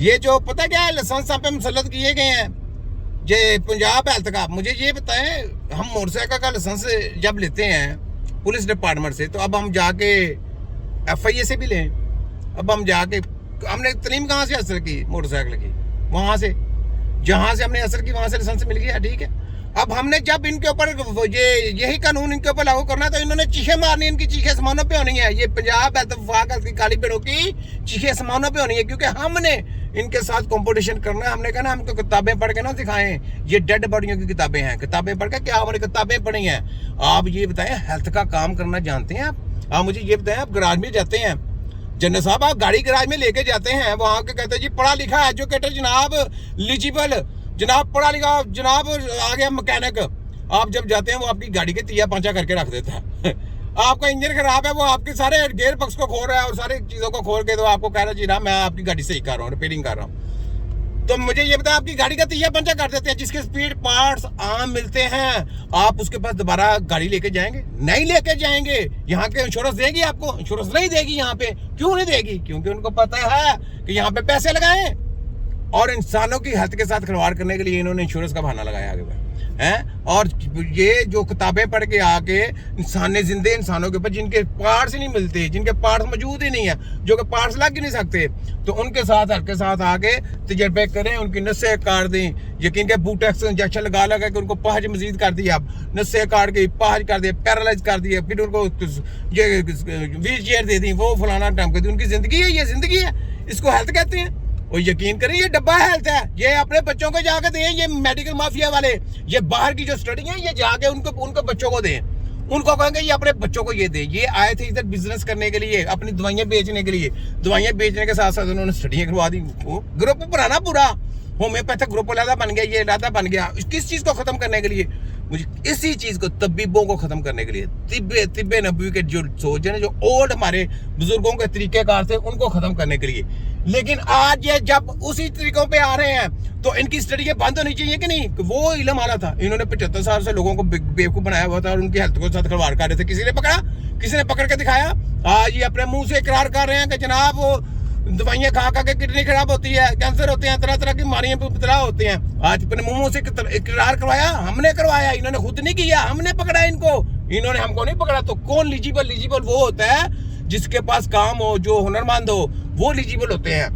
ये जो पता क्या है लाइसेंस यहाँ पे मुसल्लत किए गए हैं ये पंजाब हेल्थ का, मुझे ये बताएं हम मोटरसाइकिल का लाइसेंस जब लेते हैं पुलिस डिपार्टमेंट से तो अब हम जाके FIA से भी लें। अब हम जाके हमने तलीम कहाँ से हासिल की मोटरसाइकिल की, वहाँ से जहाँ से हमने हासिल की वहाँ से लाइसेंस मिल गया, ठीक है। अब हमने जब इनके ऊपर यही कानून इनके ऊपर लागू करना है तो इन्होंने चीखें मारनी, इनकी चीखें आसमानों पे होनी है। ये पंजाब हेल्थ वफाक हेल्थ की काली पेड़ों की चीखें आसमानों पे होनी है, क्योंकि हमने इनके साथ कंपटीशन करना है। हमने कहा ना हमको किताबें पढ़ के ना दिखाएं, ये डेड बॉडियों की किताबें हैं, किताबें पढ़ के क्या हमारी किताबें पढ़ी हैं। आप ये बताएं हेल्थ का काम करना जानते हैं आप मुझे ये बताएं, आप गराज में जाते हैं जनरल साहब, आप गाड़ी गराज में लेके जाते हैं, वहां के कहते हैं जी पढ़ा लिखा एजुकेटेड जनाब, एलिजिबल जनाब, पढ़ा लिखा जनाब, आ गया मैकेनिक। आप जब जाते हैं वो आपकी गाड़ी के तिया पांचा करके रख देता है आपका इंजन खराब है, वो आपके सारे गेयर बक्स को खोल रहा है और सारी चीजों को खोल के तो आपको कह रहा है जी ना मैं आपकी गाड़ी सही कर रहा हूँ, रिपेयरिंग कर रहा हूँ। तो मुझे ये बताया आपकी गाड़ी का तिया पंचा कर देते हैं, जिसके स्पीड पार्ट्स आम मिलते हैं, आप उसके पास दोबारा गाड़ी लेके जाएंगे? नहीं लेके जाएंगे। यहाँ के इंश्योरेंस देगी आपको? इंश्योरेंस नहीं देगी यहाँ पे। क्यों नहीं देगी? क्योंकि उनको पता है कि यहाँ पे पैसे लगाएं और इंसानों की हेल्थ के साथ खिलवाड़ करने के लिए इन्होंने इंश्योरेंस का बहाना लगाया आगे है। और ये जो किताबें पढ़ के आके जिंदे इंसानों के ऊपर जिनके पार्ट्स ही नहीं मिलते, जिनके पार्ट्स मौजूद ही नहीं है, जो कि पार्ट्स लग ही नहीं सकते, तो उनके साथ आके तजर्बे करें, उनकी नसें काट दें, यकीन के बूटेक्स इंजेक्शन लगा के उनको पहज मजीद कर दिया, नसें काट के पहज कर दिया, पैरालाइज कर दिया, फिर उनको ये व्हील चेयर दे दी, वो फलाना टाइम कर दी। उनकी जिंदगी है, ये जिंदगी है, इसको हेल्थ कहते हैं। और यकीन करें ये डब्बा हेल्थ है, ये अपने बच्चों को जाके दें, ये मेडिकल माफिया वाले, ये बाहर की जो स्टडी है ये जाके उनको बच्चों को दें, उनको कहेंगे ये अपने बच्चों को ये दें। ये आए थे इधर बिजनेस करने के लिए, अपनी दवाइयां बेचने के लिए, दवाइयां बेचने के साथ साथ उन्होंने स्टडियां करवा दी। ग्रुप बनाना पूरा होम्योपैथिक ग्रुप लादा बन गया, ये लादा बन गया, किस चीज को खत्म करने के लिए? मुझे इसी चीज को, तबीबों को खत्म करने के लिए, तिब्बे नबी के जो सोच है, जो ओल्ड हमारे बुजुर्गों के तरीकेकार थे, उनको खत्म करने के लिए। लेकिन आज ये जब उसी तरीकों पे आ रहे हैं तो इनकी स्टडी ये बंद होनी चाहिए कि नहीं? वो इल्म आला था, इन्होंने 75 साल से लोगों को बेवकूफ बनाया हुआ था और उनकी हेल्थ को साथ खिलवाड़ कर रहे थे। किसी ने पकड़ा? किसी ने पकड़ के दिखाया? आज ये अपने मुंह से इकरार कर रहे हैं कि जनाब वो दवाइयां खा के किडनी खराब होती है, कैंसर होते हैं, तरह तरह की बीमारियां मुब्तला होते हैं। आज अपने मुंह से इकरार करवाया, हमने करवाया, इन्होंने खुद नहीं किया, हमने पकड़ा इनको, इन्होंने हमको नहीं पकड़ा। तो कौन एलिजिबल वो होता है जिसके पास काम हो, जो हुनरमंद हो, वो एलिजिबल होते हैं,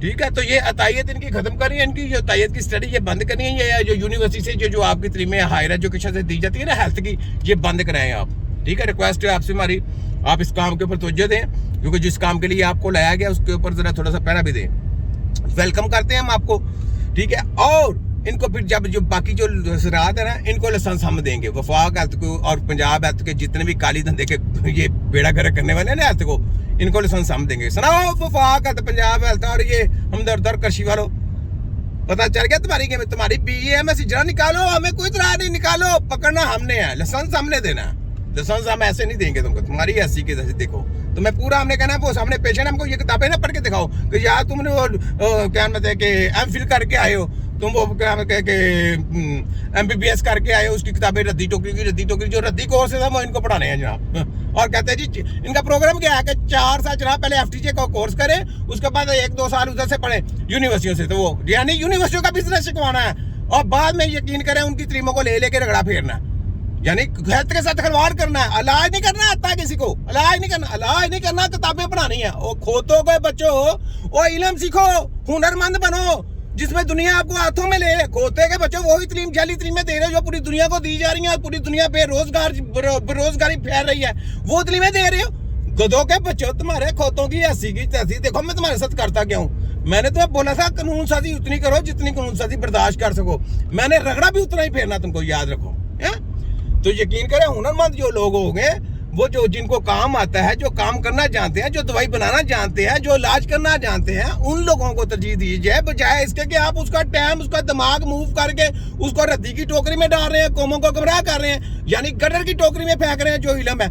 ठीक है। तो ये अतायत इनकी खत्म करनी है, इनकी जो अतायत की स्टडी ये बंद करनी है, ये जो यूनिवर्सिटी से जो आपकी तरीमे हायर एजुकेशन से दी जाती है ना हेल्थ की, ये बंद कराएं आप, ठीक है। रिक्वेस्ट है आपसे हमारी, आप इस काम के ऊपर तवज्जो दें, क्योंकि जिस काम के लिए आपको लाया गया उसके ऊपर जरा थोड़ा सा पहरा भी दें। वेलकम करते हैं हम आपको, ठीक है। और इनको फिर जब जो बाकी जो रात है ना, इनको लाइसेंस हम देंगे, वफाक हेल्थ को और पंजाब हेल्थ के जितने भी काली धंधे के ये बेड़ा गर्क करने वाले हैं ना हेल्थ को, इनको लाइसेंस हम देंगे। सुनाओ वफाक हेल्थ, पंजाब हेल्थ और ये हमदर्द कृषि वालों, पता चल गया तुम्हारी गेम, तुम्हारी BAMS जरा निकालो, हमें कोई तरह नहीं, निकालो, पकड़ना हमने है, लाइसेंस हमने देना है। लाइसेंस हम ऐसे नहीं देंगे तुमको, तुम्हारी ऐसी की जैसे देखो तो मैं पूरा हमने कहना है वो सामने पेशेंट, हमको ये किताबें ना पढ़ के दिखाओ कि यार तुमने वो क्या मतलब है कि MPhil करके आए हो, तुम वो क्या MBBS करके आए हो, उसकी किताबें रद्दी टोकरी जो रद्दी कोर्स है वो इनको पढ़ाने हैं जनाब। और कहते हैं जी इनका प्रोग्राम क्या है कि 4 साल जनाब पहले FTJ का कोर्स करें, उसके बाद 1-2 साल उधर से पढ़े यूनिवर्सिटियों से, तो वो यानी यूनिवर्सिटियों का बिजनेस सिखवाना है और बाद में यकीन करें उनकी तरीमों को ले रगड़ा फेरना, यानी हेल्थ के साथ खिलवाड़ करना है। इलाज नहीं करना आता किसी को, इलाज नहीं करना, किताबें पढ़ानी है। और खोतों के बच्चों, वो इल्म सीखो, हुनरमंद बनो, जिसमें दुनिया आपको हाथों में ले। खोते के बच्चों वही तलीम जाली तलीमें दे रहे हो जो पूरी दुनिया को दी जा रही है, पूरी दुनिया बेरोजगारी फैल रही है, वो तलीमें दे रहे हो। गधों के बच्चों, तुम्हारे खोतों की ऐसी की तैसी, देखो मैं तुम्हारे साथ करता क्या हूँ। मैंने तुम्हें बोला था कानून साजी उतनी करो जितनी कानून साजी बर्दाश्त कर सको, मैंने रगड़ा भी उतना ही फेरना, तुमको याद रखो है? तो यकीन करें हुनरमंद जो लोग हो गए, वो जो जिनको काम आता है, जो काम करना जानते हैं, जो दवाई बनाना जानते हैं, जो इलाज करना जानते हैं, उन लोगों को तरजीह दीजिए, बजाय इसके कि आप उसका टाइम, उसका दिमाग मूव करके उसको रद्दी की टोकरी में डाल रहे हैं, कौमों को गुमराह कर रहे हैं, यानी गटर की टोकरी में फेंक रहे हैं जो इल्म है?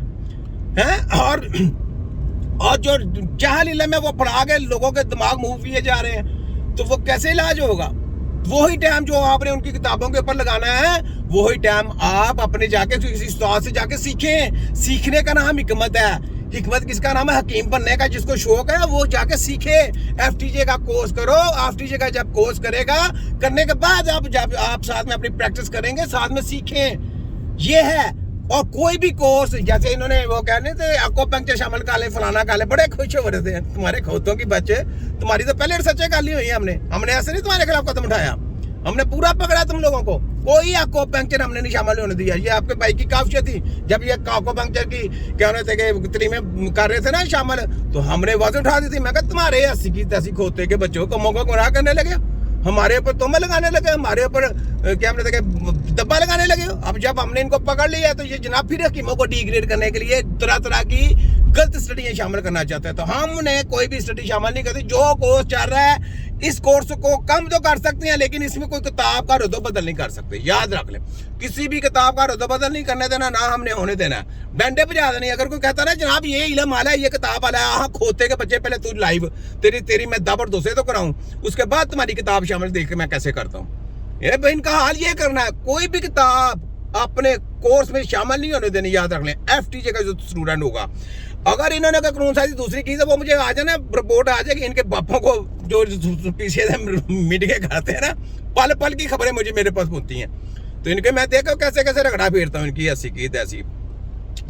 और जो जहाल इल्म है वो पढ़ा के लोगों के दिमाग मूव किए जा रहे हैं, तो वो कैसे इलाज होगा? वही टाइम जो आपने उनकी किताबों के ऊपर लगाना है, वही टाइम आप अपने जाके किसी उस्ताद से जाके सीखें। सीखने का नाम हिकमत है, हिकमत किसका नाम है? हकीम बनने का। जिसको शौक है वो जाके सीखे, एफटीजे का कोर्स करो। एफटीजे का जब कोर्स करेगा, करने के बाद जब आप साथ में अपनी प्रैक्टिस करेंगे, साथ में सीखें, ये है। और कोई भी कोर्स, जैसे इन्होंने वो कहने थे एक्वापंक्चर शामिल कर ले, फलाना कर ले, बड़े खुश हो रहे थे तुम्हारे खोतों की बच्चे, तुम्हारी तो पहले रिसर्चें कर ली हुई है हमने ऐसे नहीं तुम्हारे खिलाफ कदम उठाया, हमने पूरा पकड़ा तुम लोगों को। कोई एक्वापंक्चर हमने नहीं शामिल होने दिया। ये आपके भाई की काफियत थी, जब ये एक्वापंक्चर की क्या होने थे कि तरी में कर रहे थे ना शामिल, तो हमने आवाज उठा दी थी। मैं कहा तुम्हारे 80 की 80 खोते के बच्चों को मौका गुनाह करने लगे, हमारे ऊपर तुम्हें लगाने लगे, हमारे ऊपर क्या हमने देखे दब्बा लगाने लगे हो। अब जब हमने इनको पकड़ लिया तो ये जनाब फिर हकीमों को डिग्रेड करने के लिए तरह तरह की गलत स्टडियां शामिल करना चाहते हैं। तो हमने कोई भी स्टडी शामिल नहीं करती। जो कोर्स चल रहा है इस कोर्स को कम तो कर सकते हैं, लेकिन इसमें कोई किताब का रद्दो बदल नहीं कर सकते। याद रख ले, किसी भी किताब का रद्दो बदल नहीं करने देना, ना हमने होने देना। बैंडे बजा देनी। अगर कोई कहता ना जनाब ये इल्म वाला है, ये किताब वाला है, हाँ खोते के बच्चे, पहले तू लाइव तेरी मैं दाबर दोसे तो कराऊं, उसके बाद तुम्हारी किताब शामिल देख के मैं कैसे करता हूँ। ये बहन का हाल ये करना है। कोई भी किताब अपने कोर्स में शामिल नहीं होने देनी। याद रख लें, एफटीजे का जो स्टूडेंट होगा, अगर इन्होंने कानून साजी दूसरी की तो वो मुझे आ जाना, रिपोर्ट आ जाएगी इनके बापों को जो पीछे से मिट के खाते हैं ना, पल पल की खबरें मुझे मेरे पास पहुंचती हैं। तो इनके मैं देखो कैसे कैसे रगड़ा फेरता हूँ इनकी ऐसी की तैसी।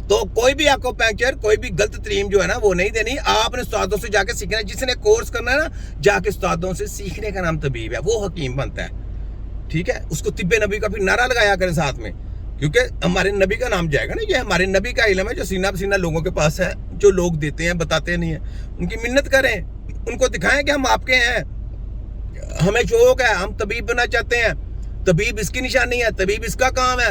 तो कोई भी आपको पैंचर, कोई भी गलत तरीम जो है ना वो नहीं देनी। आपने उस्तादों से जाके सीखना है। जिसने कोर्स करना है ना, जाके उस्तादों से सीखने का नाम तबीब है, वो हकीम बनता है। ठीक है, उसको तिब्बे नबी का फिर नारा लगाया करें साथ में, क्योंकि हमारे नबी का नाम जाएगा ना। ये हमारे नबी का इल्म है जो सीना पसीना लोगों के पास है, जो लोग देते हैं बताते नहीं है। उनकी मिन्नत करें, उनको दिखाएं कि हम आपके हैं, हमें शौक है, हम तबीब बनना चाहते हैं। तबीब इसकी निशानी है, तबीब इसका काम है।